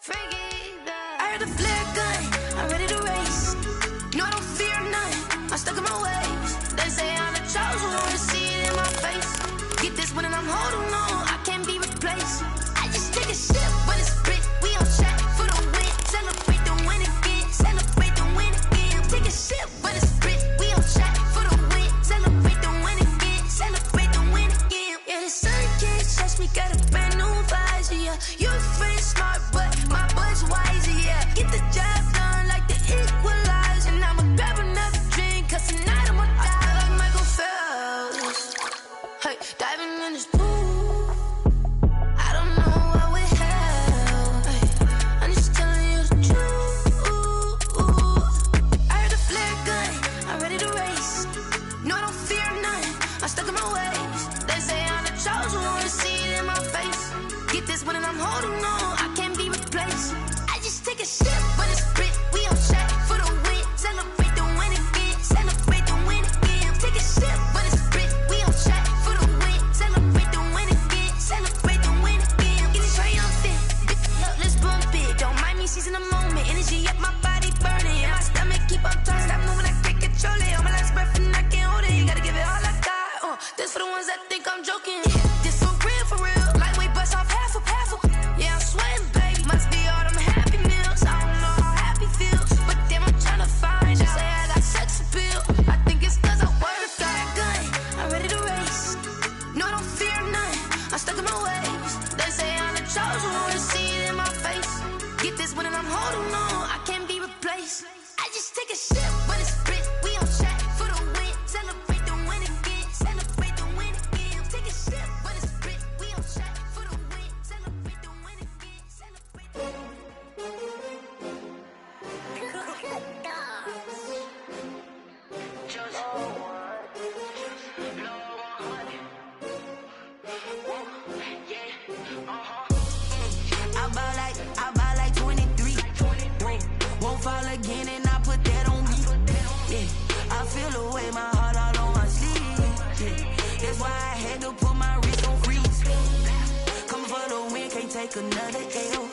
I heard the flare gun, I'm ready to race. No, I don't fear none, I'm stuck in my ways. They say I'm the chosen one, to see it in my face. Get this one and I'm holding on, I can't be replaced. I just take a sip, but it's split, we on track for the win. Celebrate the win again, celebrate the win again. Take a sip, but it's split, we on track for the win. Celebrate the win again, celebrate the win again. Yeah, the sun can't touch me, got a brand new visor, yeah. You friend smart, but my bud's wiser, yeah. Get the job done like the equalizer. And I'ma grab another drink, cause tonight I'ma die like Michael Phelps. Hey, diving in this pool, I don't know what we have. Hey, I'm just telling you the truth. I heard the flare gun, I'm ready to race. No, I don't fear none, I'm stuck in my ways. They say I'm the chosen one, to see it in my face. Get this one and I'm holding on, I can't be replaced. I just take a sip, but it's split, we on track for the win. Celebrate the win again, celebrate the win again. Take a sip, but it's split, we on track for the win. Celebrate the win again, celebrate the win again. Get it triumphant, let's bump it. Don't mind me seizing the moment, energy up my body burning. And my stomach keep on turning, stop moving, I can't control it. On my last breath and I can't hold it, you gotta give it all I got. This for the ones that think I'm joking. This for real, lightweight bust off half a. Yeah, I'm sweating, baby, must be all them happy meals. I don't know how happy feels, but damn, I'm trying to find out. Say I got sex appeal, I think it's cause I wear a fire gun. I'm ready to race, no, I don't fear none, I'm stuck in my ways. They say I'm the chosen one, to see it in my face. Get this one and I'm holding on, I can't be replaced. I just take a sip, but it's split, we on track for the win. Celebrate the win again, celebrate the win again. Take a sip, but it's split, we on track for the win. Celebrate the win again, celebrate the win. I buy like 23. Won't fall again and I put that on me. Yeah, I feel away my heart all on my sleeve. Yeah, that's why I had to put my wrist on freeze. Coming for the win, can't take another L.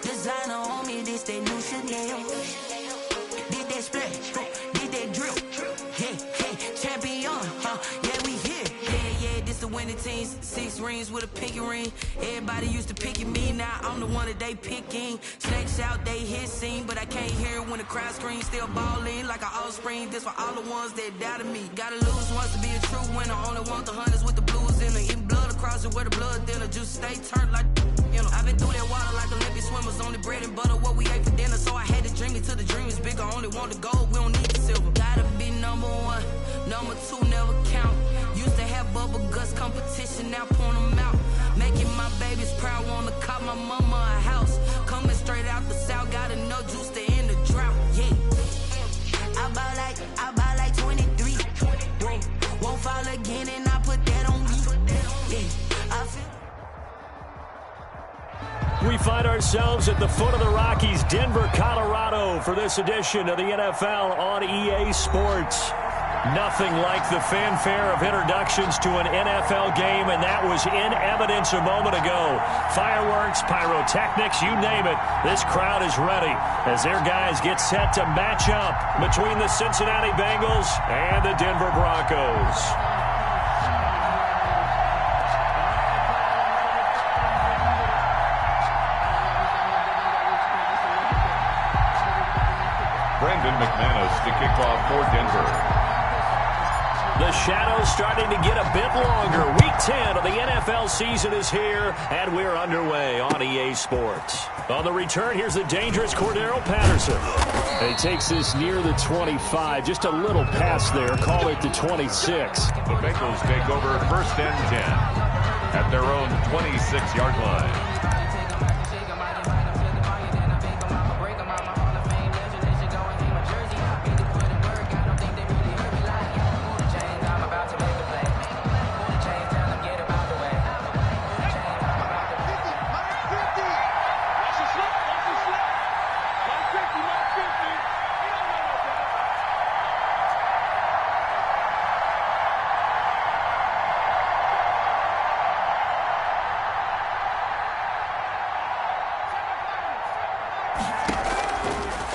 Designer on me, this that new Chanel. Did that splash, did that drip. Yeah, champion, yeah, we here. Yeah, this the winning teams. 6 rings with a pinky ring. Everybody used to picking me, now I'm the one that they picking. Snakes out, they hit scene, but I can't hear it when the crowd screams. Still balling like an offspring. This for all the ones that doubted me. Gotta lose once to be a true winner. Only want the hunters with the blues in it. Eating blood across it where the blood thinner. Juice stay turned like, you know. I've been through that water like Olympic swimmers. Only bread and butter, what we ate for dinner. So I had to dream it till the dream is bigger. Only want the gold, we don't need the silver. Gotta be number 1, number 2 never count. Used to have bubble guts competition, now point them out. Making my babies proud, wanna cop my mama a house. Coming straight out the south, gotta know juice to end the drought. Yeah, I buy like 23. Won't fall again and I put that on me. Yeah, I feel. We find ourselves at the foot of the Rockies, Denver, Colorado, for this edition of the NFL on EA Sports. Nothing like the fanfare of introductions to an NFL game, and that was in evidence a moment ago. Fireworks, pyrotechnics, you name it. This crowd is ready as their guys get set to match up between the Cincinnati Bengals and the Denver Broncos. Brandon McManus to kick off for Denver. The shadow's starting to get a bit longer. Week 10 of the NFL season is here, and we're underway on EA Sports. On the return, here's the dangerous Cordero Patterson. He takes this near the 25, just a little past there. Call it the 26. The Bengals take over 1st and 10 at their own 26-yard line.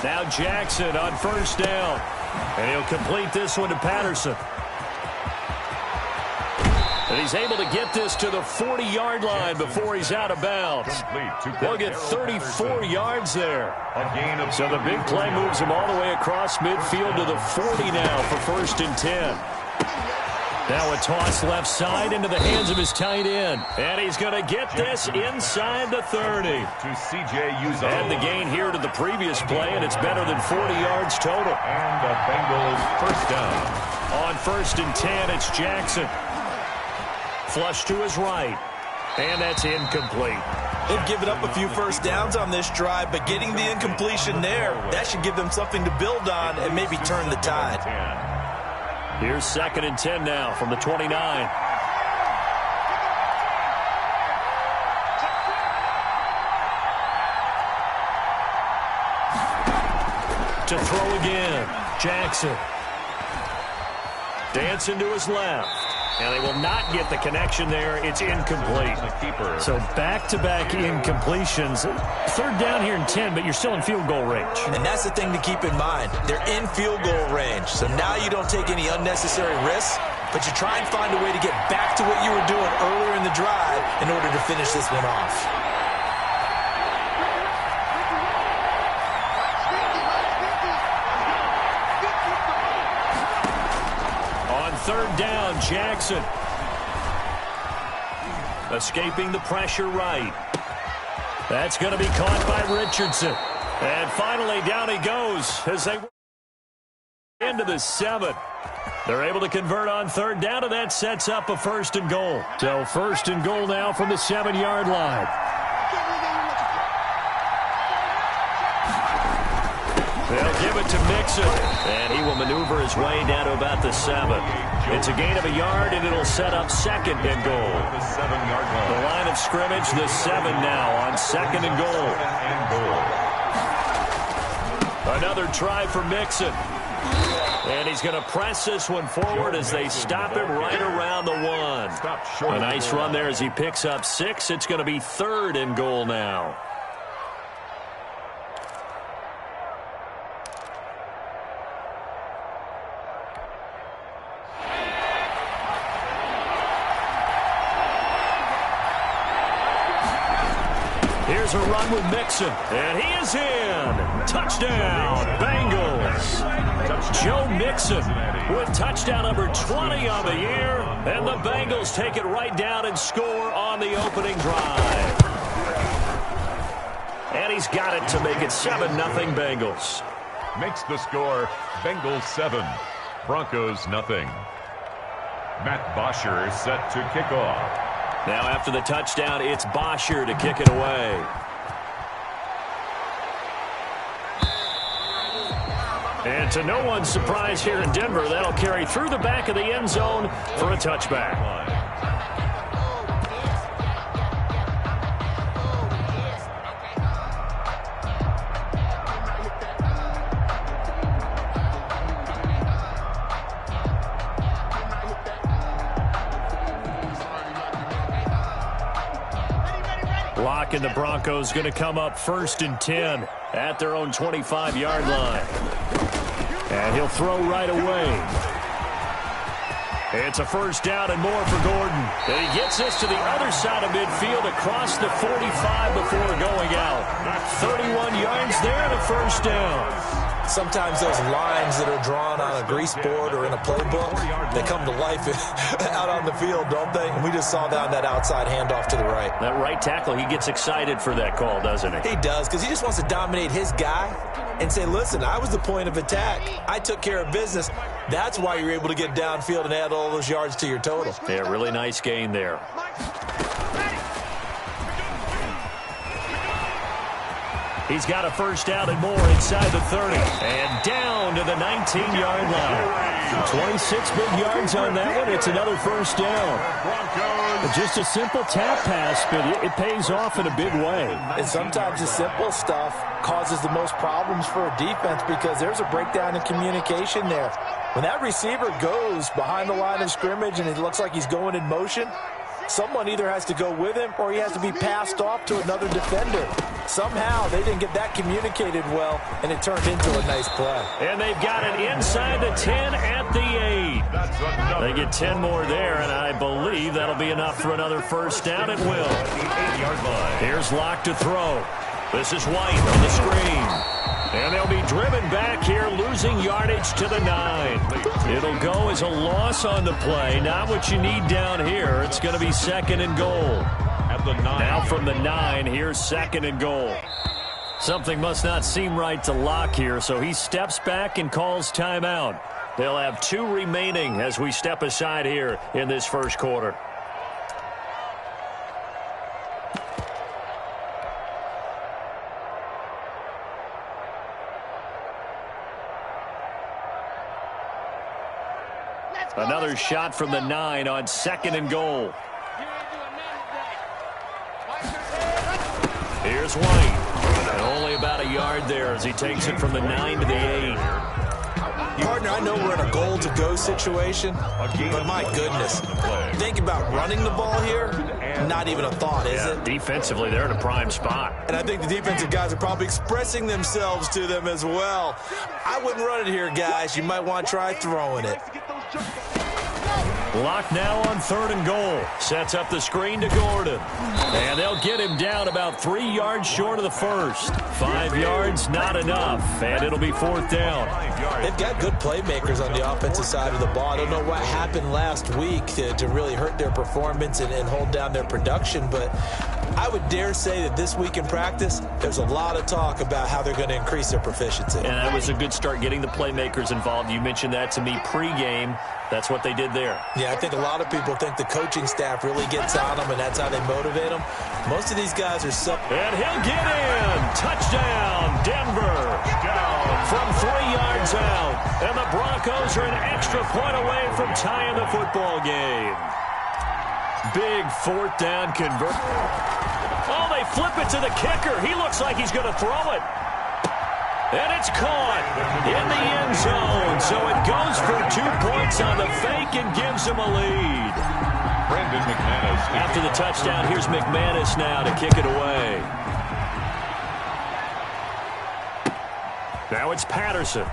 Now Jackson on first down. And he'll complete this one to Patterson. And he's able to get this to the 40-yard line before he's out of bounds. They'll get 34 yards there. So the big play moves him all the way across midfield to the 40 now for 1st and 10. Now a toss left side into the hands of his tight end. And he's going to get this inside the 30. And the gain here to the previous play, and it's better than 40 yards total. And the Bengals first down. On 1st and 10, it's Jackson. Flush to his right. And that's incomplete. They've given up a few first downs on this drive, but getting the incompletion there, that should give them something to build on and maybe turn the tide. Here's 2nd and 10 now from the 29. To throw again, Jackson. Dancing to his left. And they will not get the connection there. It's incomplete. So back-to-back incompletions. 3rd down here in 10, but you're still in field goal range. And that's the thing to keep in mind. They're in field goal range. So now you don't take any unnecessary risks, but you try and find a way to get back to what you were doing earlier in the drive in order to finish this one off. On 3rd down, Jackson. Escaping the pressure right. That's going to be caught by Richardson. And finally, down he goes as they into the 7. They're able to convert on 3rd down, and that sets up a 1st and goal. So 1st and goal now from the 7-yard line. They'll give it to Mixon, and he will maneuver his way down to about the 7. It's a gain of a yard, and it'll set up 2nd and goal. The line of scrimmage, the 7 now on 2nd and goal. Another try for Mixon. And he's going to press this one forward as they stop him right around the 1. A nice run there as he picks up 6. It's going to be 3rd and goal now. Here's a run with Mixon, and he is in. Touchdown, Bengals. Joe Mixon with touchdown number 20 on the year, and the Bengals take it right down and score on the opening drive. And he's got it to make it 7-0 Bengals. Makes the score Bengals 7, Broncos nothing. Matt Bosher set to kick off. Now after the touchdown, it's Bosher to kick it away. And to no one's surprise here in Denver, that'll carry through the back of the end zone for a touchback. Lock and the Broncos going to come up 1st and 10 at their own 25-yard line. And he'll throw right away. It's a 1st down and more for Gordon. And he gets this to the other side of midfield across the 45 before going out. 31 yards there and a 1st down. Sometimes those lines that are drawn on a grease board or in a playbook, they come to life out on the field, don't they? And we just saw down that outside handoff to the right. That right tackle, he gets excited for that call, doesn't he? He does, because he just wants to dominate his guy and say, listen, I was the point of attack. I took care of business. That's why you're able to get downfield and add all those yards to your total. Yeah, really nice gain there. He's got a 1st down and more inside the 30. And down to the 19-yard line. 26 big yards on that one. It's another 1st down. Just a simple tap pass, but it pays off in a big way. And sometimes the simple stuff causes the most problems for a defense because there's a breakdown in communication there. When that receiver goes behind the line of scrimmage and it looks like he's going in motion, someone either has to go with him or he has to be passed off to another defender. Somehow they didn't get that communicated well, and it turned into a nice play. And they've got it inside the 10 at the 8. They get 10 more there, and I believe that'll be enough for another first down. It will. Here's Locke to throw. This is White on the screen. And they'll be driven back here, losing yardage to the 9. It'll go as a loss on the play. Not what you need down here. It's going to be 2nd and goal. At the 9. Now from the 9, here's 2nd and goal. Something must not seem right to Locke here, so he steps back and calls timeout. They'll have 2 remaining as we step aside here in this first quarter. Another shot from the 9 on 2nd and goal. Here's White. And only about a yard there as he takes it from the 9 to the 8. Partner, I know we're in a goal-to-go situation, but my goodness, think about running the ball here, not even a thought, is it? Defensively, they're in a prime spot. And I think the defensive guys are probably expressing themselves to them as well. I wouldn't run it here, guys. You might want to try throwing it. Locke now on 3rd and goal. Sets up the screen to Gordon. And they'll get him down about 3 yards short of the first. 5 yards, not enough. And it'll be 4th down. They've got good playmakers on the offensive side of the ball. I don't know what happened last week to really hurt their performance and hold down their production, but I would dare say that this week in practice, there's a lot of talk about how they're going to increase their proficiency. And that was a good start, getting the playmakers involved. You mentioned that to me pregame. That's what they did there. Yeah, I think a lot of people think the coaching staff really gets on them, and that's how they motivate them. Most of these guys are And he'll get in. Touchdown, Denver. From 3 yards out. And the Broncos are an extra point away from tying the football game. Big 4th down convert. Oh, they flip it to the kicker. He looks like he's going to throw it. And it's caught in the end zone. So it goes for 2 points on the fake and gives him a lead. Brandon McManus. After the touchdown, here's McManus now to kick it away. Now it's Patterson.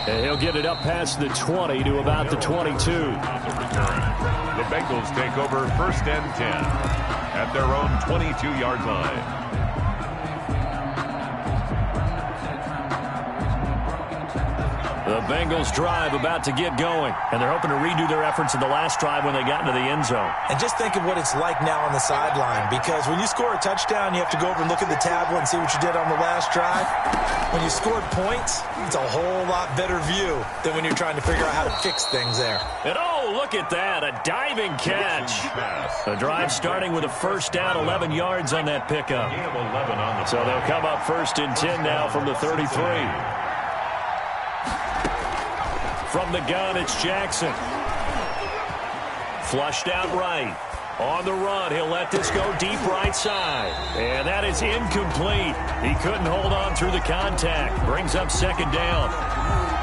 And he'll get it up past the 20 to about the 22. The Bengals take over 1st and 10 at their own 22-yard line. The Bengals drive about to get going, and they're hoping to redo their efforts in the last drive when they got into the end zone. And just think of what it's like now on the sideline, because when you score a touchdown, you have to go over and look at the tablet and see what you did on the last drive. When you scored points, it's a whole lot better view than when you're trying to figure out how to fix things there. And oh, look at that, a diving catch. The drive starting with a 1st down, 11 yards on that pickup. So they'll come up 1st and 10 now from the 33. From the gun, it's Jackson. Flushed out right. On the run, he'll let this go deep right side. And that is incomplete. He couldn't hold on through the contact. Brings up 2nd down.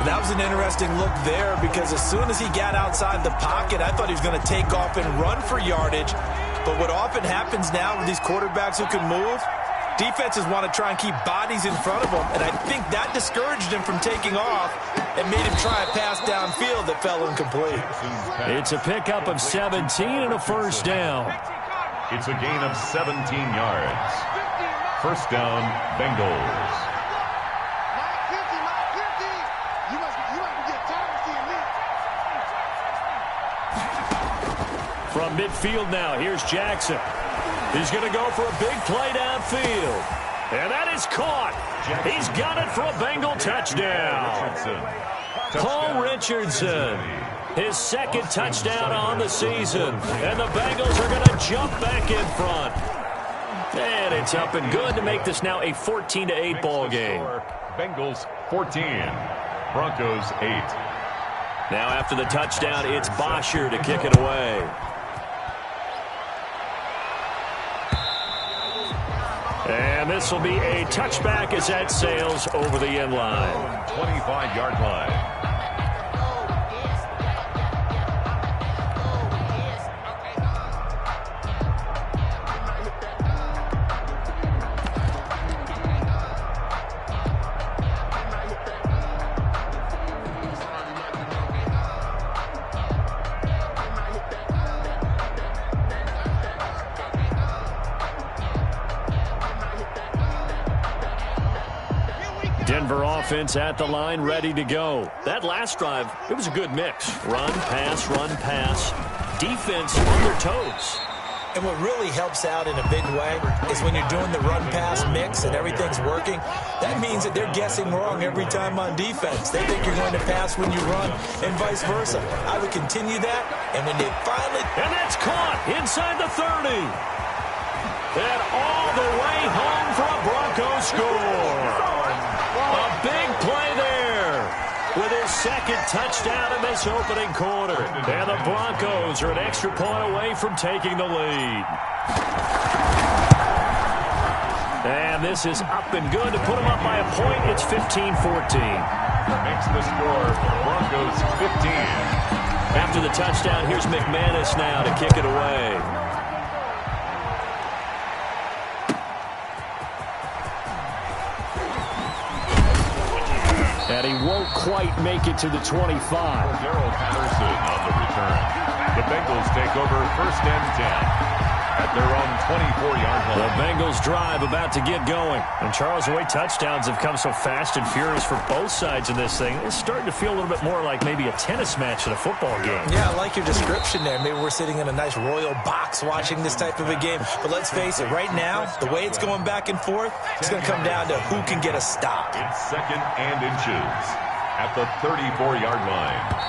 That was an interesting look there, because as soon as he got outside the pocket, I thought he was going to take off and run for yardage. But what often happens now with these quarterbacks who can move, defenses want to try and keep bodies in front of them, and I think that discouraged him from taking off and made him try a pass downfield that fell incomplete. It's a pickup of 17 and a 1st down. It's a gain of 17 yards. 1st down, Bengals. From midfield now, here's Jackson. He's going to go for a big play downfield. And that is caught. He's got it for a Bengal touchdown. Paul Richardson, his 2nd touchdown on the season. And the Bengals are going to jump back in front. And it's up and good to make this now a 14-8 ball game. Bengals 14, Broncos 8. Now after the touchdown, it's Bosher to kick it away. And this will be a touchback as that sails over the end line. 25-yard line. Denver offense at the line, ready to go. That last drive, it was a good mix. Run, pass, defense on their toes. And what really helps out in a big way is when you're doing the run-pass mix and everything's working, that means that they're guessing wrong every time on defense. They think you're going to pass when you run and vice versa. I would continue that, and when they finally... And that's caught inside the 30. And all the way home for a Broncos score. A big play there with his second touchdown in this opening quarter. And the Broncos are an extra point away from taking the lead. And this is up and good to put them up by a point. It's 15-14. Makes the score Broncos 15. After the touchdown, here's McManus now to kick it away. And he won't quite make it to the 25. Darrell Patterson on the return. The Bengals take over 1st and 10 at their own 24-yard line. The Bengals drive about to get going. And Charles, the way touchdowns have come so fast and furious for both sides in this thing, it's starting to feel a little bit more like maybe a tennis match than a football game. Yeah, I like your description there. Maybe we're sitting in a nice royal box watching this type of a game. But let's face it, right now, the way it's going back and forth, it's going to come down to who can get a stop. It's 2nd and inches at the 34-yard line.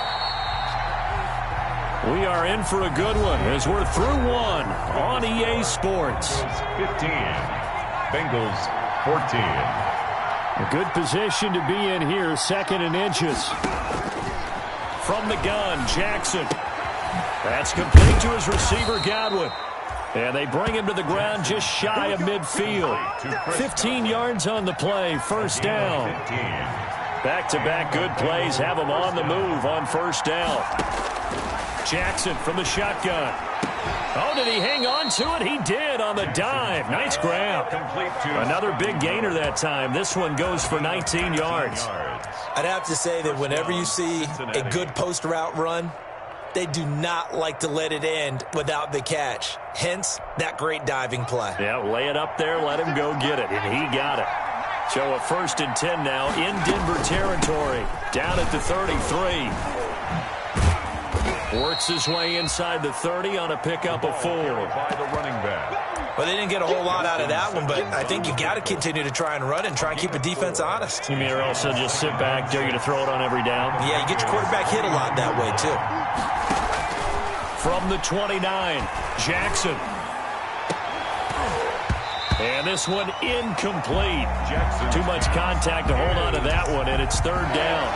We are in for a good one as we're through one on EA Sports. 15, Bengals 14. A good position to be in here, 2nd and inches. From the gun, Jackson. That's complete to his receiver, Godwin. And they bring him to the ground just shy of midfield. 15 yards on the play, 1st down. Back-to-back good plays have him on the move on 1st down. Jackson from the shotgun. Oh, did he hang on to it? He did on the dive. Nice grab. Another big gainer that time. This one goes for 19 yards. I'd have to say that whenever you see a good post route run, they do not like to let it end without the catch. Hence, that great diving play. Yeah, lay it up there, let him go get it, and he got it. So a 1st and 10 now in Denver territory. Down at the 33. Works his way inside the 30 on a pickup of 4. By the running back. Well, they didn't get a whole lot out of that one, but I think you got to continue to try and run and try and keep the defense honest. You mean or also just sit back, dare you to throw it on every down? Yeah, you get your quarterback hit a lot that way, too. From the 29, Jackson. And this one incomplete. Jackson. Too much contact to hold on to that one, and it's 3rd down.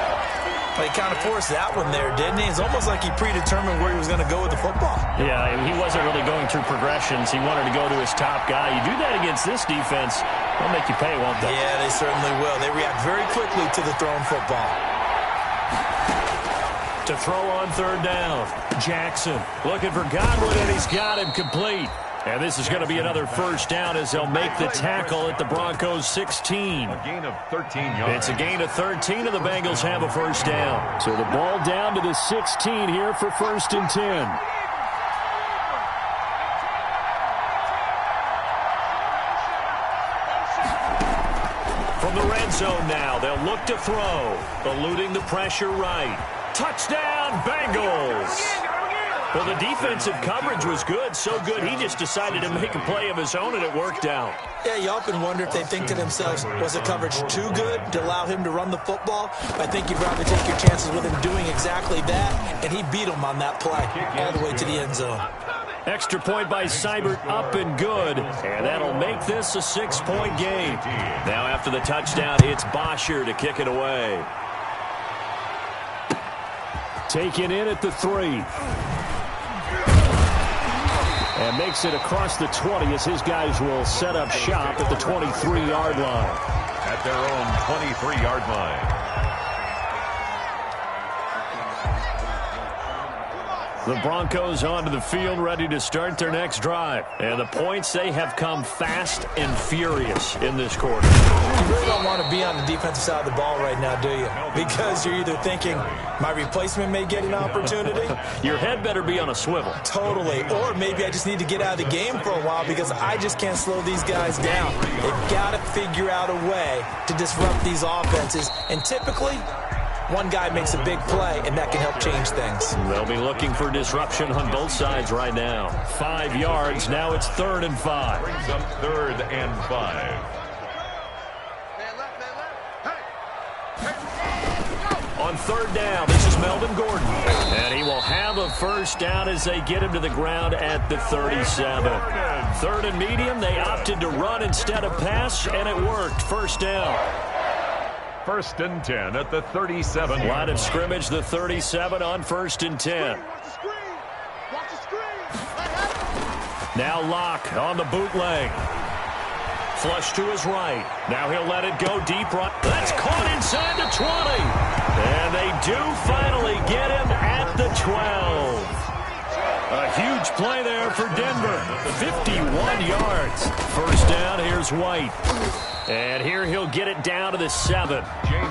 He kind of forced that one there, didn't he? It's almost like he predetermined where he was going to go with the football. Yeah, he wasn't really going through progressions. He wanted to go to his top guy. You do that against this defense, they'll make you pay, won't they? Yeah, they certainly will. They react very quickly to the thrown football. To throw on 3rd down, Jackson looking for Godwin, and he's got him complete. And this is going to be another 1st down as they'll make the tackle at the Broncos 16. A gain of 13 yards. It's a gain of 13, and the Bengals have a 1st down. So the ball down to the 16 here for 1st and 10. From the red zone now, they'll look to throw. Eluding the pressure right. Touchdown, Bengals! Well, the defensive coverage was good, so good he just decided to make a play of his own, and it worked out. Yeah, you often wonder if they think to themselves, was the coverage too good to allow him to run the football? I think you probably take your chances with him doing exactly that, and he beat him on that play all the way to the end zone. Extra point by Seibert, up and good, and that'll make this a 6-point game. Now after the touchdown, it's Bosher to kick it away. Taken in at the 3. And makes it across the 20 as his guys will set up shop at the 23-yard line. At their own 23-yard line. The Broncos onto the field, ready to start their next drive. And the points, they have come fast and furious in this quarter. You really don't want to be on the defensive side of the ball right now, do you? Because you're either thinking, my replacement may get an opportunity. Your head better be on a swivel. Totally. Or maybe I just need to get out of the game for a while because I just can't slow these guys down. They've got to figure out a way to disrupt these offenses. And typically, one guy makes a big play, and that can help change things. They'll be looking for disruption on both sides right now. 5 yards. Now it's 3rd and 5. Brings up 3rd and 5. On 3rd down, this is Melvin Gordon. And he will have a first down as they get him to the ground at the 37. 3rd and medium, they opted to run instead of pass, and it worked. First down. 1st and 10 at the 37. Line of scrimmage, the 37 on 1st and 10. Now Locke on the bootleg. Flush to his right. Now he'll let it go deep right. That's caught inside the 20. And they do finally get him at the 12. A huge play there for Denver. 51 yards. First down, here's White. And here he'll get it down to the 7.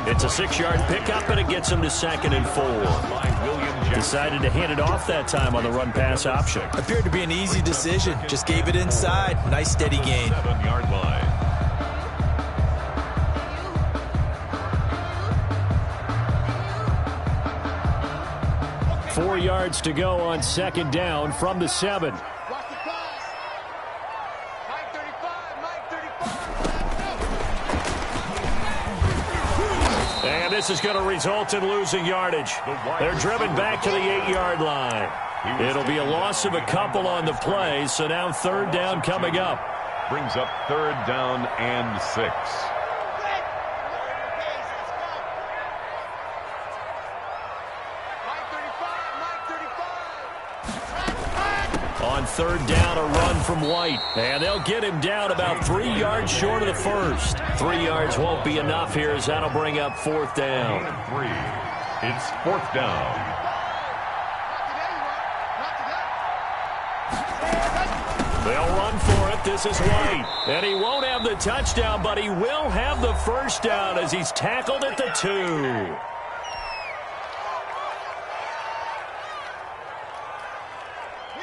It's a 6-yard pickup, and it gets him to 2nd and 4. Decided to hand it off that time on the run-pass option. Appeared to be an easy decision. Just gave it inside. Nice steady gain. 7-yard line. Four yards to go on 2nd down from the 7. And this is going to result in losing yardage. They're driven back to the 8-yard line. It'll be a loss of a couple on the play, so now 3rd down coming up. Brings up 3rd down and 6. On 3rd down, a run from White. And they'll get him down about 3 yards short of the first. 3 yards won't be enough here as that'll bring up 4th down. 3. It's 4th down. They'll run for it. This is White. And he won't have the touchdown, but he will have the first down as he's tackled at the 2.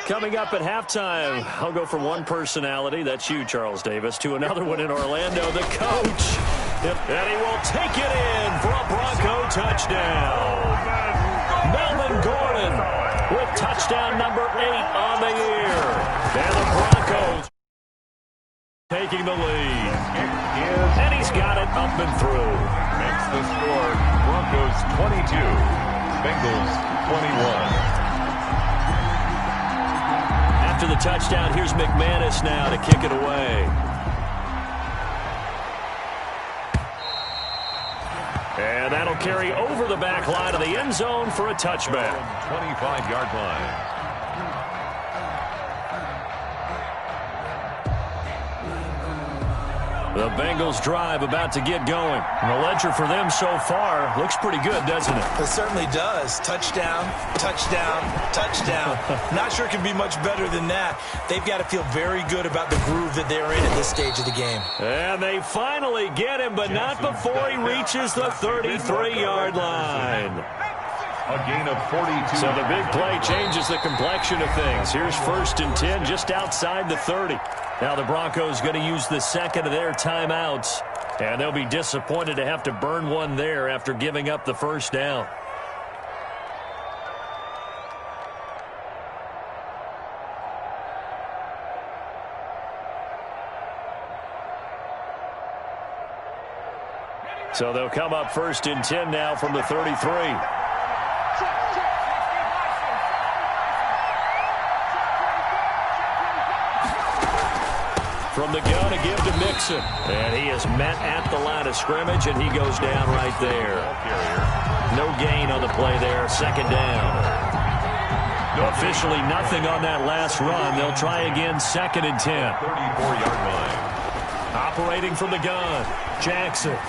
Coming up at halftime, I'll go from one personality, that's you, Charles Davis, to another one in Orlando, the coach. And he will take it in for a Bronco touchdown. Melvin Gordon with touchdown number 8 on the year. And the Broncos taking the lead. And he's got it up and through. Makes the score Broncos 22, Bengals 21. To the touchdown, here's McManus now to kick it away. And that'll carry over the back line of the end zone for a touchback. 25-yard line. The Bengals drive about to get going. And the ledger for them so far looks pretty good, doesn't it? It certainly does. Touchdown, touchdown, touchdown. Not sure it can be much better than that. They've got to feel very good about the groove that they're in at this stage of the game. And they finally get him, but not before he reaches the 33-yard line. A gain of 42. So the big play changes the complexion of things. Here's 1st and 10 just outside the 30. Now the Broncos going to use the second of their timeouts. And they'll be disappointed to have to burn one there after giving up the first down. So they'll come up 1st and 10 now from the 33. From the gun, a give to Mixon. And he is met at the line of scrimmage, and he goes down right there. No gain on the play there. 2nd down. Officially nothing on that last run. They'll try again 2nd and 10. 34-yard line. Operating from the gun. Jackson.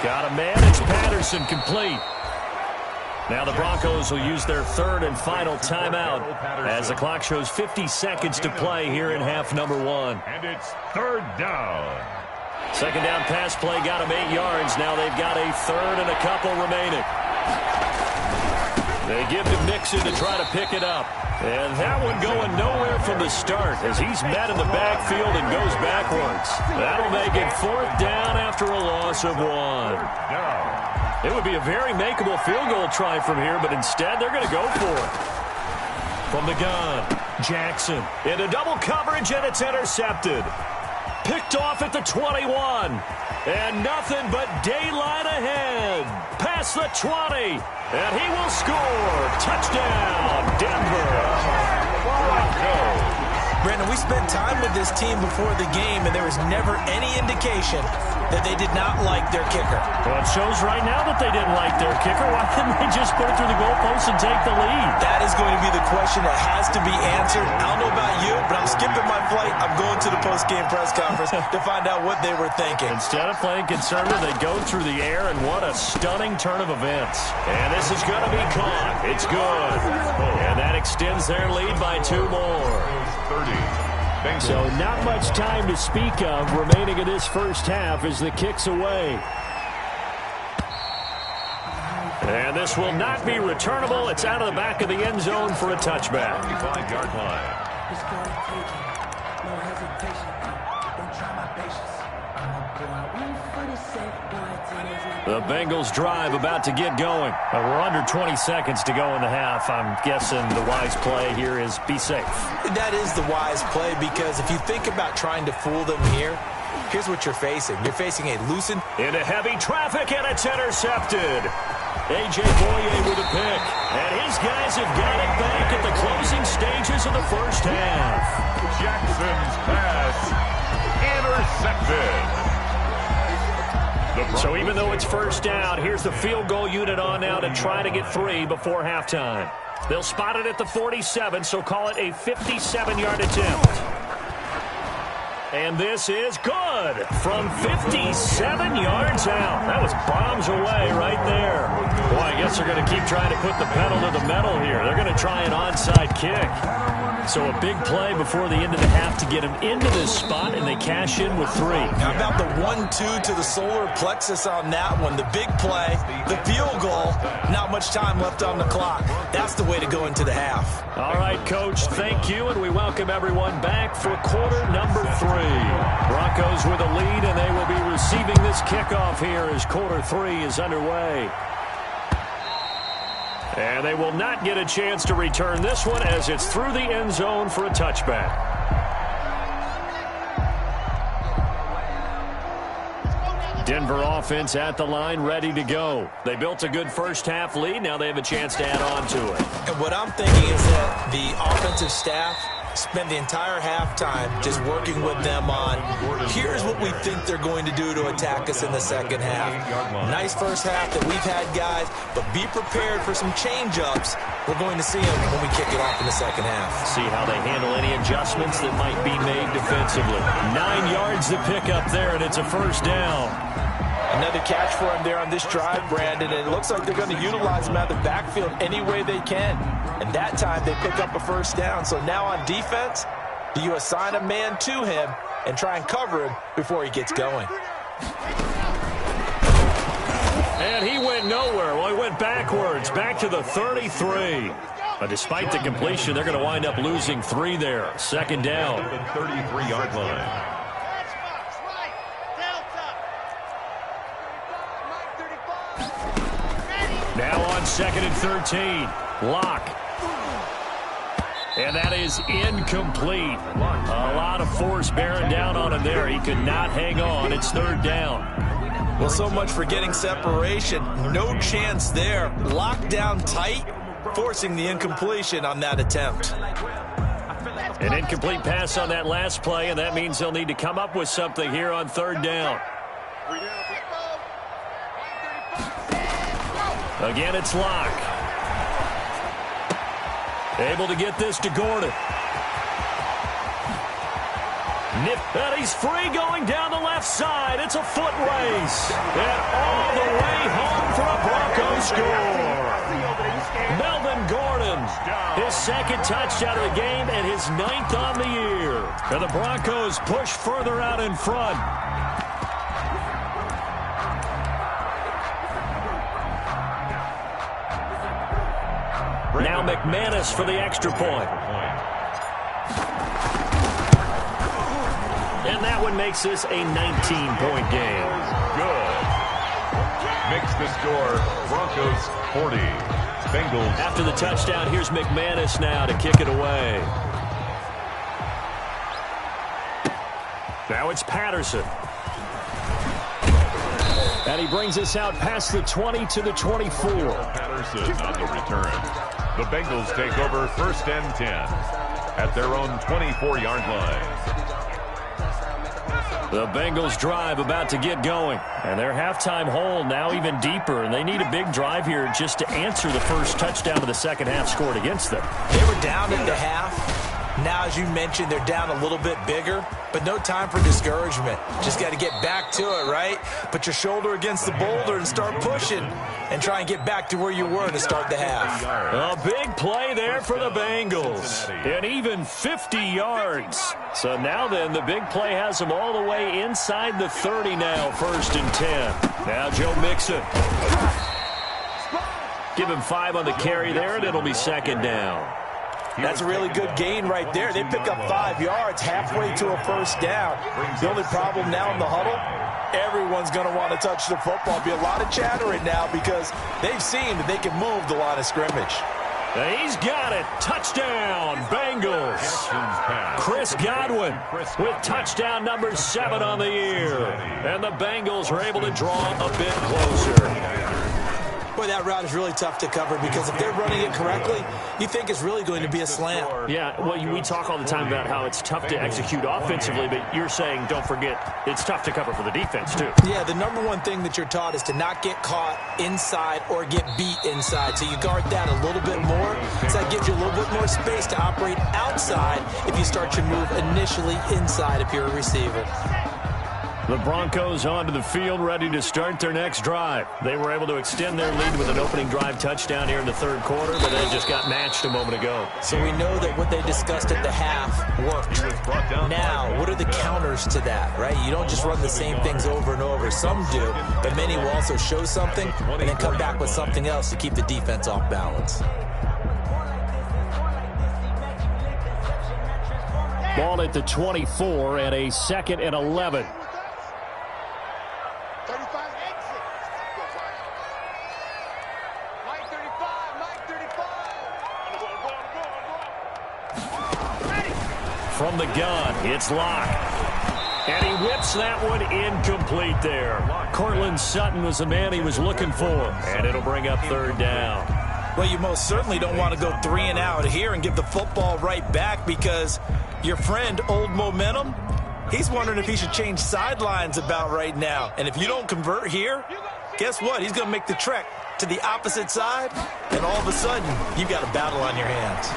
Got a man. It's Patterson complete. Now the Broncos will use their third and final timeout as the clock shows 50 seconds to play here in half number 1. And it's third down. Second down pass play got them 8 yards. Now they've got a third and a couple remaining. They give to Mixon to try to pick it up. And that one going nowhere from the start as he's met in the backfield and goes backwards. That'll make it fourth down after a loss of 1. It would be a very makeable field goal try from here, but instead they're going to go for it. From the gun, Jackson into double coverage, and it's intercepted. Picked off at the 21. And nothing but daylight ahead. Past the 20. And he will score. Touchdown, Denver. Brandon, we spent time with this team before the game, and there was never any indication that they did not like their kicker. Well, it shows right now that they didn't like their kicker. Why didn't they just put it through the goalpost and take the lead? That is going to be the question that has to be answered. I don't know about you, but I'm skipping my flight. I'm going to the post-game press conference to find out what they were thinking. Instead of playing conservative, they go through the air, and what a stunning turn of events. And this is going to be caught. It's good. And that extends their lead by 2 more. 30. So not much time to speak of remaining in this first half as the kick's away. And this will not be returnable. It's out of the back of the end zone for a touchback. 25-yard line. The Bengals drive about to get going. We're under 20 seconds to go in the half. I'm guessing the wise play here is be safe. That is the wise play, because if you think about trying to fool them here, here's what you're facing. You're facing a loosened into heavy traffic, and it's intercepted. A.J. Boye with a pick. And his guys have got it back at the closing stages of the first half. Jackson's pass intercepted. So even though it's first down, here's the field goal unit on now to try to get 3 before halftime. They'll spot it at the 47, so call it a 57-yard attempt. And this is good from 57 yards out. That was bombs away right there. Boy, I guess they're going to keep trying to put the pedal to the metal here. They're going to try an onside kick. So a big play before the end of the half to get him into this spot, and they cash in with 3. How about the 1-2 to the solar plexus on that one? The big play, the field goal, not much time left on the clock. That's the way to go into the half. All right, Coach, thank you, and we welcome everyone back for quarter number 3. Broncos with a lead, and they will be receiving this kickoff here as quarter 3 is underway. And they will not get a chance to return this one as it's through the end zone for a touchback. Denver offense at the line, ready to go. They built a good first half lead. Now they have a chance to add on to it. And what I'm thinking is that the offensive staff spend the entire halftime just working with them on, here's what we think they're going to do to attack us in the second half. Nice first half that we've had, guys, but be prepared for some change-ups. We're going to see them when we kick it off in the second half. See how they handle any adjustments that might be made defensively. 9 yards to pick up there, and it's a first down. Another catch for him there on this drive, Brandon, and it looks like they're going to utilize him out of the backfield any way they can. And that time they pick up a first down. So now on defense, do you assign a man to him and try and cover him before he gets going? And he went nowhere. Well, he went backwards, back to the 33. But despite the completion, they're going to wind up losing 3 there. Second down. The 33-yard line. Now on second and 13. Lock. And that is incomplete. A lot of force bearing down on him there. He could not hang on. It's third down. Well, so much for getting separation. No chance there. Locked down tight, forcing the incompletion on that attempt. An incomplete pass on that last play, and that means they'll need to come up with something here on third down. Again, it's Locke. Able to get this to Gordon. And he's free going down the left side. It's a foot race. And all the way home for a Broncos score. His second touchdown of the game and his 9th on the year. And the Broncos push further out in front. Now McManus for the extra point. And that one makes this a 19-point game. Good. Makes the score Broncos 40. Bengals. After the touchdown, here's McManus now to kick it away. Now it's Patterson. And he brings us out past the 20 to the 24. Patterson on the return. The Bengals take over 1st and 10 at their own 24-yard line. The Bengals drive about to get going. And their halftime hole now even deeper. And they need a big drive here just to answer the first touchdown of the second half scored against them. They were down at the half. Now, as you mentioned, they're down a little bit bigger, but no time for discouragement. Just got to get back to it, right? Put your shoulder against the boulder and start pushing and try and get back to where you were to start the half. A big play there for the Bengals. And even 50 yards. So now then, the big play has them all the way inside the 30 now, 1st and 10. Now Joe Mixon. Give him 5 on the carry there, and it'll be 2nd down. That's a really good gain right there. They pick up 5 yards halfway to a 1st down. The only problem now in the huddle, everyone's going to want to touch the football. Be a lot of chattering now because they've seen that they can move the line of scrimmage. And he's got it. Touchdown, Bengals. Chris Godwin with touchdown number 7 on the year. And the Bengals are able to draw a bit closer. Boy, that route is really tough to cover because if they're running it correctly, you think it's really going to be a slant. Yeah, well, we talk all the time about how it's tough to execute offensively, but you're saying, don't forget, it's tough to cover for the defense, too. Yeah, the number one thing that you're taught is to not get caught inside or get beat inside. So you guard that a little bit more. So that gives you a little bit more space to operate outside if you start your move initially inside if you're a receiver. The Broncos onto the field, ready to start their next drive. They were able to extend their lead with an opening drive touchdown here in the 3rd quarter, but they just got matched a moment ago. So we know that what they discussed at the half worked. Now, what are the counters to that, right? You don't just run the same things over and over. Some do, but many will also show something and then come back with something else to keep the defense off balance. Ball at the 24 and a 2nd and 11. From the gun, it's Locke. And he whips that one incomplete there. Cortland Sutton was the man he was looking for. And it'll bring up 3rd down. Well, you most certainly don't want to go 3 and out here and give the football right back because your friend, Old Momentum, he's wondering if he should change sidelines about right now. And if you don't convert here, guess what? He's going to make the trek to the opposite side, and all of a sudden, you've got a battle on your hands.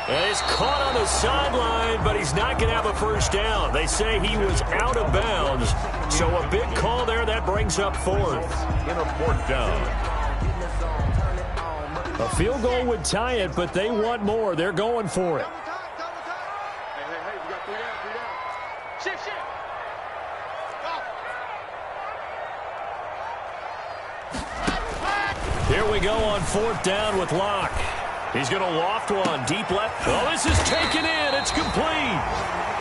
And he's caught on the sideline, but he's not going to have a 1st down. They say he was out of bounds. So a big call there. That brings up 4th. In a 4th down. A field goal would tie it, but they want more. They're going for it. Here we go on 4th down with Locke. He's going to loft one deep left. Oh, this is taken in. It's complete.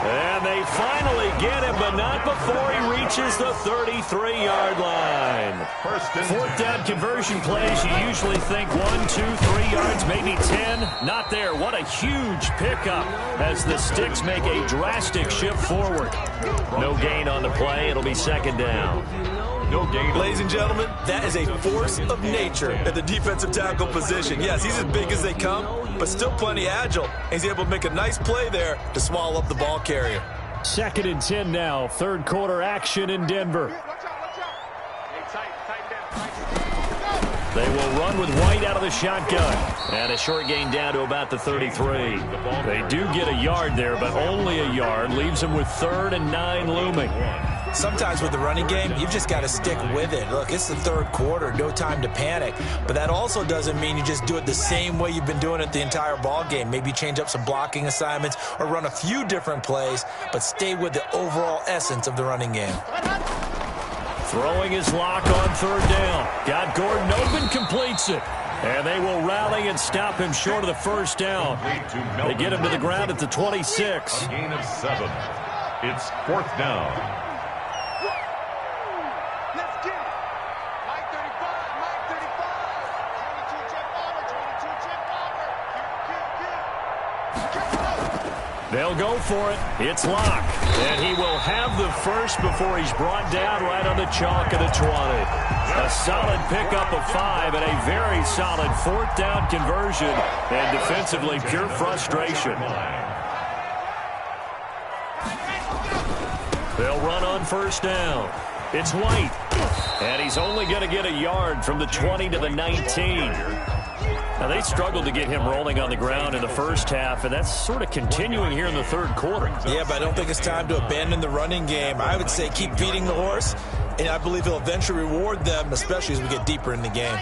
And they finally get him, but not before he reaches the 33-yard line. 4th down conversion plays, you usually think 1, 2, 3 yards, maybe 10. Not there. What a huge pickup as the Sticks make a drastic shift forward. No gain on the play. It'll be 2nd down. No gain. Ladies and gentlemen, that is a force of nature at the defensive tackle position. Yes, he's as big as they come, but still plenty agile. He's able to make a nice play there to swallow up the ball carrier. 2nd and 10 now. 3rd quarter action in Denver. They will run with White out of the shotgun. And a short gain down to about the 33. They do get a yard there, but only a yard. Leaves them with 3rd and 9 looming. Sometimes with the running game, you've just got to stick with it. Look, it's the 3rd quarter, no time to panic. But that also doesn't mean you just do it the same way you've been doing it the entire ball game. Maybe change up some blocking assignments or run a few different plays, but stay with the overall essence of the running game. Throwing his lock on 3rd down. Got Gordon open, completes it. And they will rally and stop him short of the 1st down. They get him to the ground at the 26. A gain of 7. It's 4th down. They'll go for it. It's Locke. And he will have the first before he's brought down right on the chalk of the 20. A solid pickup of 5 and a very solid 4th down conversion. And defensively, pure frustration. They'll run on 1st down. It's White. And he's only going to get a yard from the 20 to the 19. Now, they struggled to get him rolling on the ground in the 1st half, and that's sort of continuing here in the 3rd quarter. Yeah, but I don't think it's time to abandon the running game. I would say keep feeding the horse, and I believe he'll eventually reward them, especially as we get deeper in the game.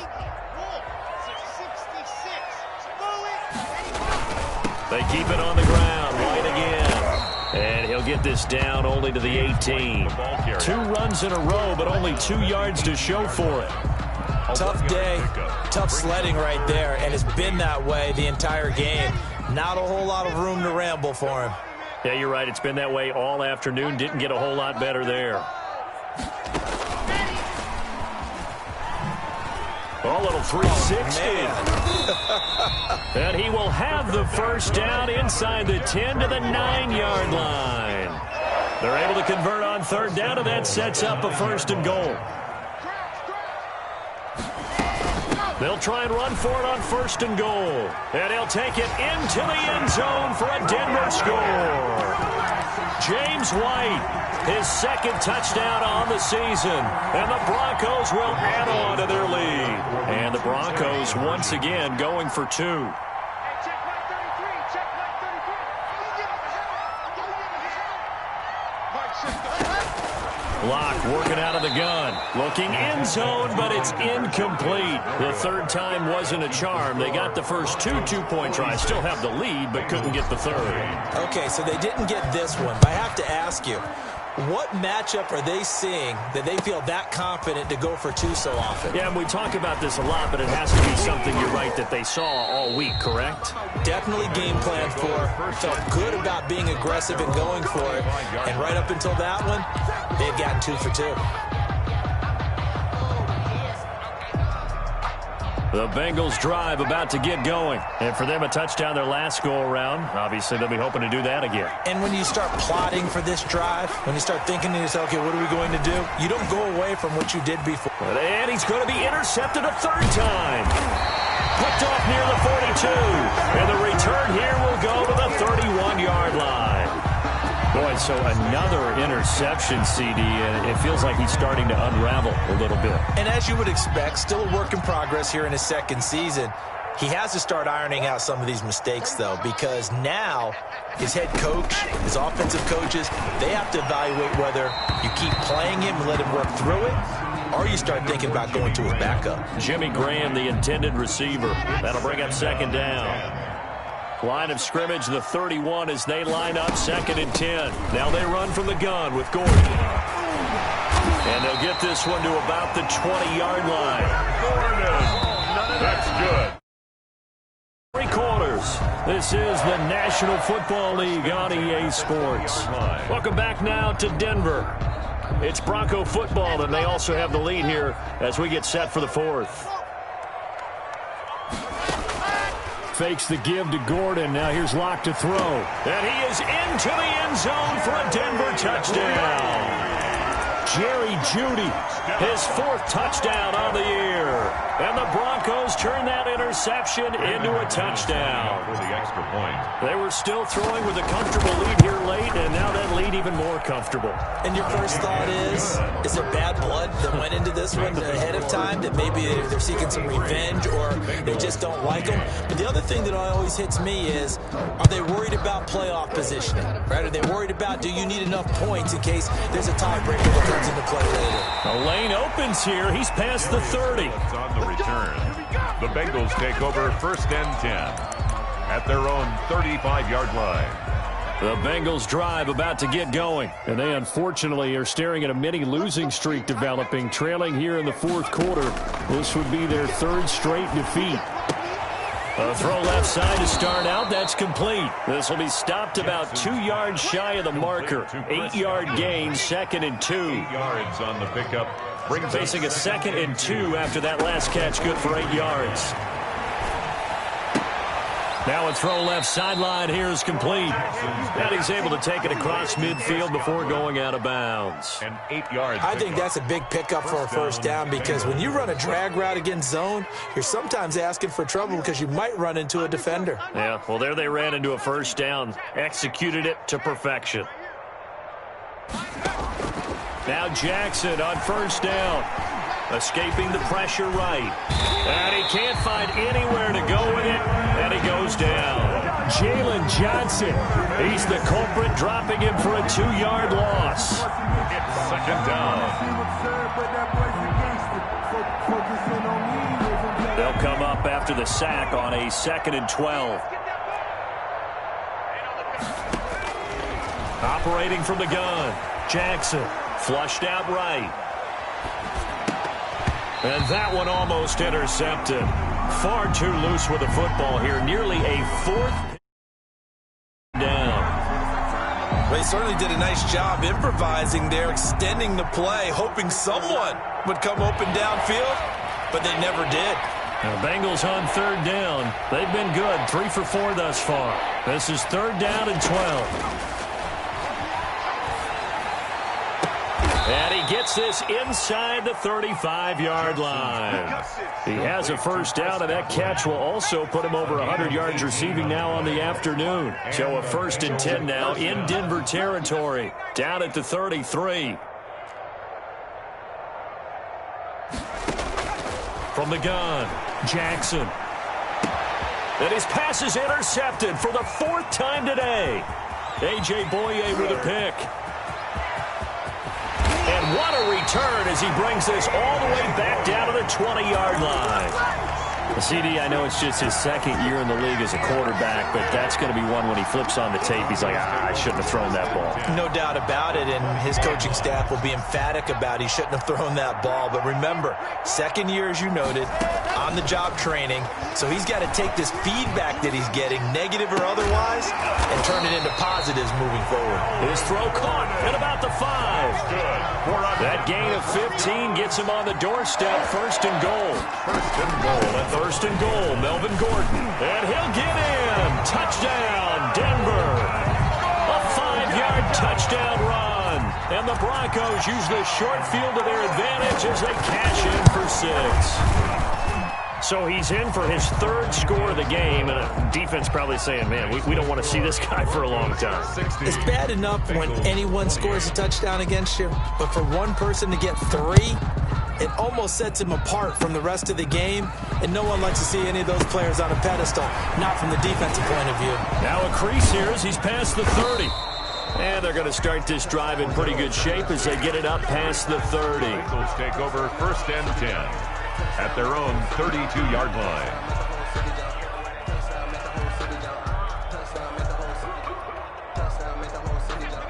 They keep it on the ground. White again. And he'll get this down only to the 18. 2 runs in a row, but only 2 yards to show for it. Tough day, tough sledding right there, and it's been that way the entire game. Not a whole lot of room to ramble for him. Yeah, you're right. It's been that way all afternoon. Didn't get a whole lot better there. A little 360. And he will have the 1st down inside the 10 to the 9-yard line. They're able to convert on 3rd down, and that sets up a 1st and goal. They'll try and run for it on 1st and goal. And he'll take it into the end zone for a Denver score. James White, his 2nd touchdown on the season. And the Broncos will add on to their lead. And the Broncos once again going for 2. Locke working out of the gun. Looking end zone, but it's incomplete. The 3rd time wasn't a charm. They got the first 2 two-point tries. Still have the lead, but couldn't get the 3rd. Okay, so they didn't get this one. But I have to ask you, what matchup are they seeing that they feel that confident to go for 2 so often? Yeah, and we talk about this a lot, but it has to be something, you're right, that they saw all week, correct? Definitely game planned for. Felt good about being aggressive and going for it. And right up until that one, they've gotten 2 for 2. The Bengals drive about to get going. And for them, a touchdown their last go-around. Obviously, they'll be hoping to do that again. And when you start plotting for this drive, when you start thinking to yourself, okay, what are we going to do? You don't go away from what you did before. And he's going to be intercepted a 3rd time. Picked off near the 42. And the return here will go to the 31-yard line. Boy, so another interception, CD, and it feels like he's starting to unravel a little bit. And as you would expect, still a work in progress here in his 2nd season. He has to start ironing out some of these mistakes, though, because now his head coach, his offensive coaches, they have to evaluate whether you keep playing him and let him work through it, or you start thinking about going to his backup. Jimmy Graham, the intended receiver. That'll bring up 2nd down. Line of scrimmage, the 31 as they line up 2nd and 10. Now they run from the gun with Gordon. And they'll get this one to about the 20-yard line. Gordon. That's good. 3 quarters. This is the National Football League on EA Sports. Welcome back now to Denver. It's Bronco football, and they also have the lead here as we get set for the 4th. Fakes the give to Gordon. Now here's Locke to throw. And he is into the end zone for a Denver touchdown. Jerry Jeudy, his 4th touchdown on the year. And the Broncos turn that interception into a touchdown. For the extra point. They were still throwing with a comfortable lead here late, and now that lead even more comfortable. And your first thought is it bad blood that went into this one ahead of time, that maybe they're seeking some revenge or they just don't like them? But the other thing that always hits me is, are they worried about playoff positioning? Right? Are they worried about, do you need enough points in case there's a tiebreaker that comes into play later? The lane opens here. He's past the 30. It's on the return. The Bengals take over 1st and 10 at their own 35-yard line. The Bengals drive about to get going, and they unfortunately are staring at a mini losing streak developing, trailing here in the 4th quarter. This would be their 3rd straight defeat. A throw left side to start out. That's complete. This will be stopped about 2 yards shy of the marker. 8-yard gain, 2nd and 2. 8 yards on the pickup. Facing a 2nd and 2 after that last catch, good for 8 yards. Now a throw left sideline here is complete. And he's able to take it across midfield before going out of bounds. And 8 yards. I think that's a big pickup for a first down, because when you run a drag route against zone, you're sometimes asking for trouble because you might run into a defender. Yeah, well, there they ran into a first down. Executed it to perfection. Now Jackson on 1st down. Escaping the pressure right. And he can't find anywhere to go with it. And he goes down. Jalen Johnson. He's the culprit, dropping him for a 2-yard loss. It's 2nd down. They'll come up after the sack on a 2nd and 12. Operating from the gun. Jackson flushed out right. And that one almost intercepted. Far too loose with the football here. Nearly a 4th down. Well, he certainly did a nice job improvising there, extending the play, hoping someone would come open downfield, but they never did. The Bengals on 3rd down. They've been good. 3 for 4 thus far. This is 3rd down and 12. And he gets this inside the 35-yard line. He has a first down, and that catch will also put him over 100 yards receiving now on the afternoon. So a 1st and 10 now in Denver territory, down at the 33. From the gun, Jackson. And his pass is intercepted for the 4th time today. A.J. Boye with a pick. And what a return as he brings this all the way back down to the 20-yard line. CD, I know it's just his 2nd year in the league as a quarterback, but that's going to be one when he flips on the tape. He's like, I shouldn't have thrown that ball. No doubt about it, and his coaching staff will be emphatic about he shouldn't have thrown that ball. But remember, 2nd year, as you noted, on-the-job training, so he's got to take this feedback that he's getting, negative or otherwise, and turn it into positives moving forward. His throw caught at about the 5. Good. That gain of 15 gets him on the doorstep. 1st and goal. 1st and goal. 1st and goal, Melvin Gordon. And he'll get in. Touchdown, Denver. A 5-yard touchdown run. And the Broncos use the short field to their advantage as they cash in for 6. So he's in for his 3rd score of the game, and a defense probably saying, man, we don't want to see this guy for a long time. It's bad enough when anyone scores a touchdown against you, but for one person to get 3, it almost sets him apart from the rest of the game, and no one likes to see any of those players on a pedestal, not from the defensive point of view. Now a crease here as he's past the 30. And they're going to start this drive in pretty good shape as they get it up past the 30. Bengals take over 1st and 10 at their own 32-yard line.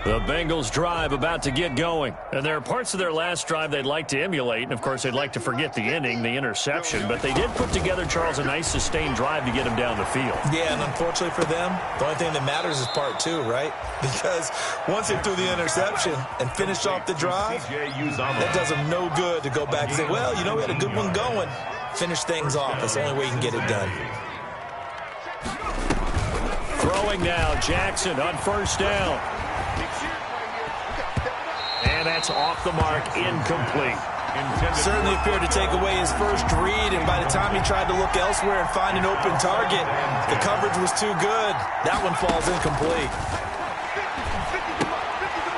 The Bengals drive about to get going. And there are parts of their last drive they'd like to emulate. And, of course, they'd like to forget the inning, the interception. But they did put together, Charles, a nice sustained drive to get him down the field. Yeah, and unfortunately for them, the only thing that matters is part 2, right? Because once they threw the interception and finished off the drive, that does them no good to go back and say, well, you know, we had a good one going. Finish things off. That's the only way you can get it done. Throwing now, Jackson on 1st down. And that that's off the mark, incomplete. Certainly appeared to take away his first read, and by the time he tried to look elsewhere and find an open target, the coverage was too good. That one falls incomplete.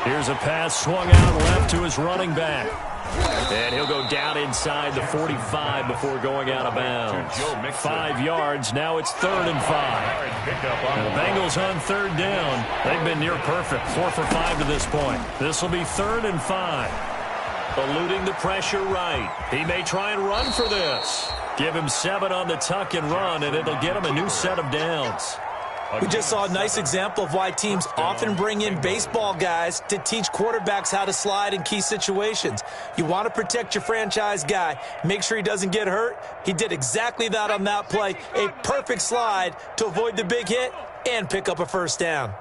Here's a pass swung out left to his running back. And he'll go down inside the 45 before going out of bounds. 5 yards. Now it's 3rd and 5. And the Bengals on 3rd down. They've been near perfect. 4 for 5 to this point. This will be 3rd and 5. Eluding the pressure right. He may try and run for this. Give him 7 on the tuck and run, and it'll get him a new set of downs. We just saw a nice example of why teams often bring in baseball guys to teach quarterbacks how to slide in key situations. You want to protect your franchise guy. Make sure he doesn't get hurt. He did exactly that on that play. A perfect slide to avoid the big hit and pick up a first down.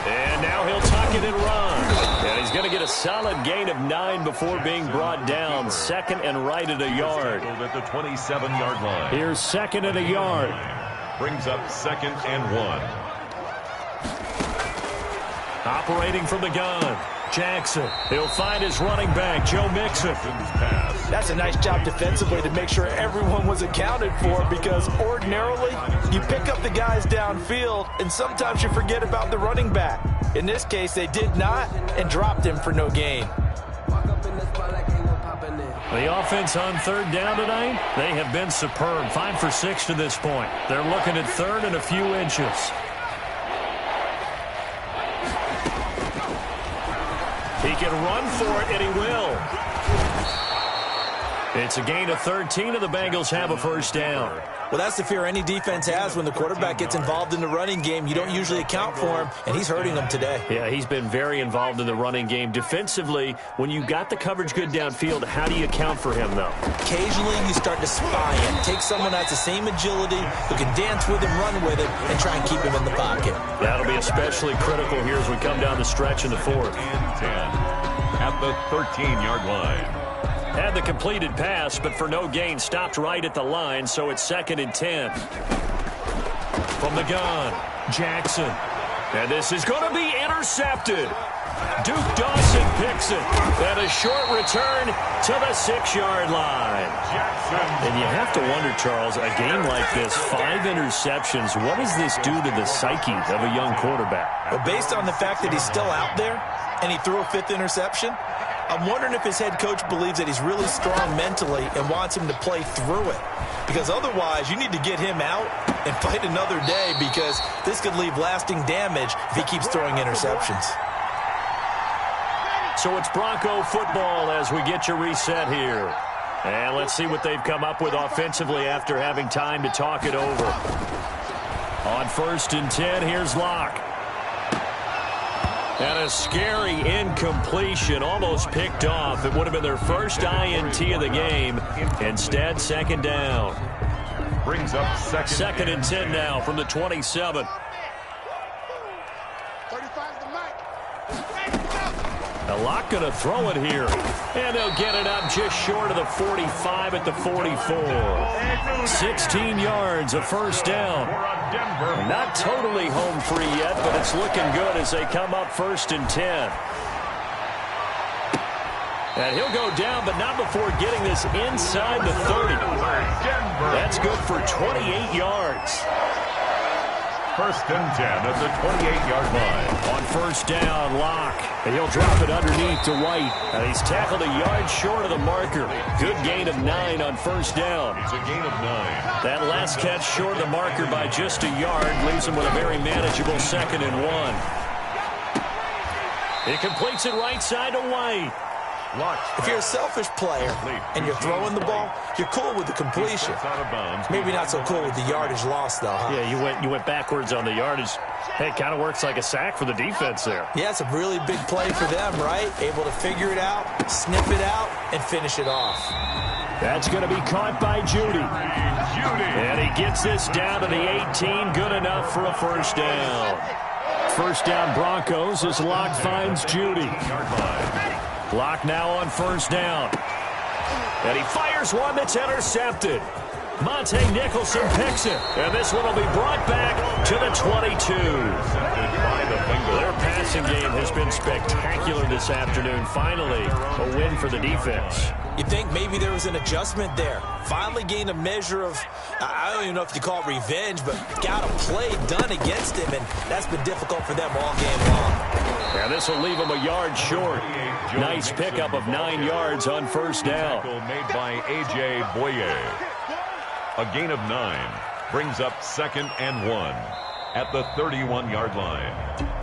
And now he'll tuck it and run. And he's going to get a solid gain of 9 before being brought down. 2nd and right at a yard. At the 27-yard line. Here's 2nd and a yard. Brings up 2nd and 1. Operating from the gun. Jackson. He'll find his running back, Joe Mixon. That's a nice job defensively to make sure everyone was accounted for, because ordinarily you pick up the guys downfield and sometimes you forget about the running back. In this case, they did not and dropped him for no gain. The offense on 3rd down tonight, they have been superb. 5 for 6 to this point. They're looking at 3rd and a few inches. He can run for it, and he will. It's a gain of 13, and the Bengals have a first down. Well, that's the fear any defense has when the quarterback gets involved in the running game. You don't usually account for him, and he's hurting them today. Yeah, he's been very involved in the running game. Defensively, when you got the coverage good downfield, how do you account for him, though? Occasionally, you start to spy him. Take someone that's the same agility, who can dance with him, run with him, and try and keep him in the pocket. That'll be especially critical here as we come down the stretch in the 4th. And 10 at the 13-yard line. Had the completed pass, but for no gain, stopped right at the line, so it's 2nd and 10. From the gun, Jackson. And this is going to be intercepted. Duke Dawson picks it. And a short return to the 6-yard line. And you have to wonder, Charles, a game like this, 5 interceptions, what does this do to the psyche of a young quarterback? Well, based on the fact that he's still out there and he threw a 5th interception, I'm wondering if his head coach believes that he's really strong mentally and wants him to play through it. Because otherwise, you need to get him out and fight another day, because this could leave lasting damage if he keeps throwing interceptions. So it's Bronco football as we get you reset here. And let's see what they've come up with offensively after having time to talk it over. On 1st and 10, here's Locke. And a scary incompletion, almost picked off. It would have been their first INT of the game. Instead, 2nd down. Brings up 2nd and 10 now from the 27. Now Locke going to throw it here. And they'll get it up just short of the 45 at the 44. 16 yards, a first down. Not totally home free yet, but it's looking good as they come up 1st and 10. And he'll go down, but not before getting this inside the 30. That's good for 28 yards. 1st and 10 at the 28-yard line. On 1st down, Locke. And he'll drop it underneath to White. And he's tackled a yard short of the marker. Good gain of 9 on 1st down. It's a gain of 9. That last catch short of the marker by just a yard leaves him with a very manageable 2nd and 1. He completes it right side to White. If you're a selfish player and you're throwing the ball, you're cool with the completion. Maybe not so cool with the yardage loss, though, huh? Yeah, you went backwards on the yardage. Hey, it kind of works like a sack for the defense there. Yeah, it's a really big play for them, right? Able to figure it out, sniff it out, and finish it off. That's going to be caught by Judy. And he gets this down to the 18. Good enough for a first down. First down Broncos as Locke finds Judy. Locke now on 1st down. And he fires one that's intercepted. Monte Nicholson picks it. And this one will be brought back to the 22. Their pass passing game has been spectacular this afternoon. Finally, a win for the defense. You think maybe there was an adjustment there. Finally gained a measure of, I don't even know if you call it revenge, but got a play done against him, and that's been difficult for them all game long. Yeah, this will leave him a yard short. Nice pickup of 9 yards on first down. Made by A.J. Boye. A gain of 9 brings up 2nd and 1 at the 31-yard line.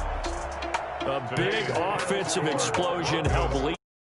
A big offensive explosion helped lead.